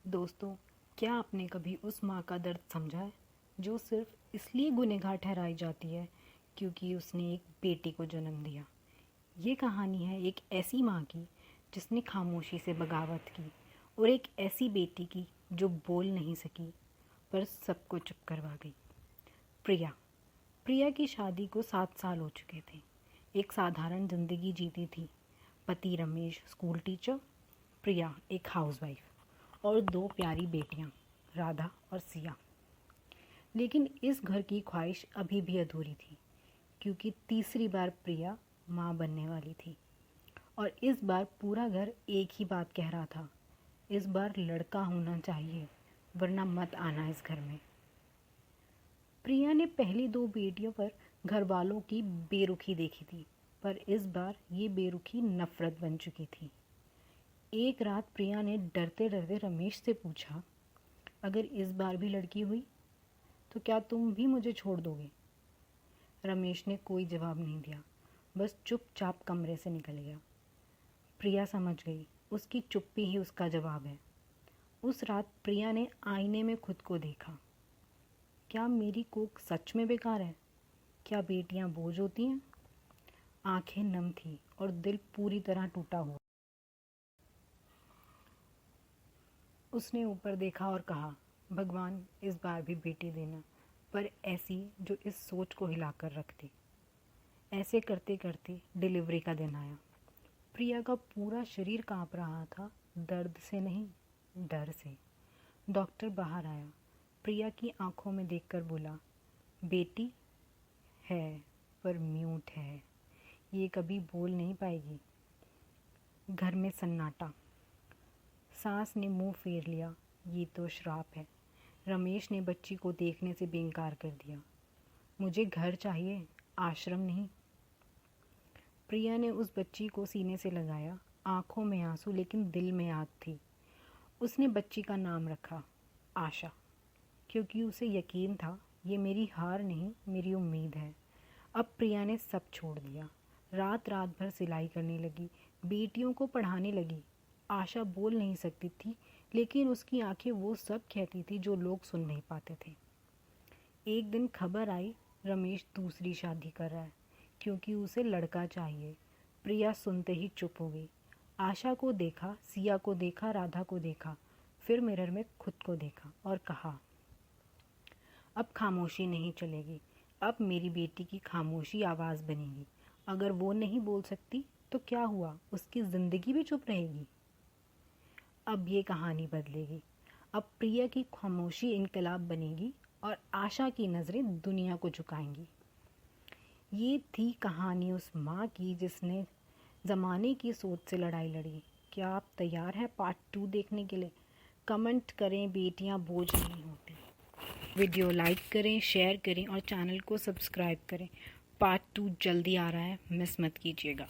दोस्तों, क्या आपने कभी उस माँ का दर्द समझा है जो सिर्फ इसलिए गुनहगार ठहराई जाती है क्योंकि उसने एक बेटी को जन्म दिया। ये कहानी है एक ऐसी माँ की जिसने खामोशी से बगावत की और एक ऐसी बेटी की जो बोल नहीं सकी पर सबको चुप करवा गई। प्रिया प्रिया की शादी को 7 साल हो चुके थे। एक साधारण जिंदगी जीती थी। पति रमेश स्कूल टीचर, प्रिया एक हाउसवाइफ और 2 प्यारी बेटियां राधा और सिया। लेकिन इस घर की ख्वाहिश अभी भी अधूरी थी क्योंकि तीसरी बार प्रिया माँ बनने वाली थी और इस बार पूरा घर एक ही बात कह रहा था, इस बार लड़का होना चाहिए वरना मत आना इस घर में। प्रिया ने पहली 2 बेटियों पर घर वालों की बेरुखी देखी थी, पर इस बार ये बेरुखी नफरत बन चुकी थी। एक रात प्रिया ने डरते डरते रमेश से पूछा, अगर इस बार भी लड़की हुई तो क्या तुम भी मुझे छोड़ दोगे? रमेश ने कोई जवाब नहीं दिया, बस चुपचाप कमरे से निकल गया। प्रिया समझ गई उसकी चुप्पी ही उसका जवाब है। उस रात प्रिया ने आईने में खुद को देखा। क्या मेरी कोख सच में बेकार है? क्या बेटियां बोझ होती हैं? आंखें नम थी और दिल पूरी तरह टूटा हुआ। उसने ऊपर देखा और कहा, भगवान इस बार भी बेटी देना, पर ऐसी जो इस सोच को हिलाकर रख दे। ऐसे करते करते डिलीवरी का दिन आया। प्रिया का पूरा शरीर कांप रहा था, दर्द से नहीं, डर से। डॉक्टर बाहर आया, प्रिया की आंखों में देखकर बोला, बेटी है पर म्यूट है, ये कभी बोल नहीं पाएगी। घर में सन्नाटा। सास ने मुंह फेर लिया, ये तो श्राप है। रमेश ने बच्ची को देखने से बेइंकार कर दिया, मुझे घर चाहिए, आश्रम नहीं। प्रिया ने उस बच्ची को सीने से लगाया, आंखों में आंसू लेकिन दिल में आग थी। उसने बच्ची का नाम रखा आशा, क्योंकि उसे यकीन था ये मेरी हार नहीं, मेरी उम्मीद है। अब प्रिया ने सब छोड़ दिया। रात रात भर सिलाई करने लगी, बेटियों को पढ़ाने लगी। आशा बोल नहीं सकती थी, लेकिन उसकी आंखें वो सब कहती थी जो लोग सुन नहीं पाते थे। एक दिन खबर आई, रमेश दूसरी शादी कर रहा है क्योंकि उसे लड़का चाहिए। प्रिया सुनते ही चुप हो गई। आशा को देखा, सिया को देखा, राधा को देखा, फिर मिरर में खुद को देखा और कहा, अब खामोशी नहीं चलेगी, अब मेरी बेटी की खामोशी आवाज़ बनेगी। अगर वो नहीं बोल सकती तो क्या हुआ, उसकी ज़िंदगी भी चुप रहेगी। अब ये कहानी बदलेगी। अब प्रिया की खामोशी इनकलाब बनेगी और आशा की नज़रें दुनिया को झुकाएंगी। ये थी कहानी उस माँ की जिसने ज़माने की सोच से लड़ाई लड़ी। क्या आप तैयार हैं पार्ट 2 देखने के लिए? कमेंट करें, बेटियां बोझ नहीं होती। वीडियो लाइक करें, शेयर करें और चैनल को सब्सक्राइब करें। पार्ट 2 जल्दी आ रहा है, मिस मत कीजिएगा।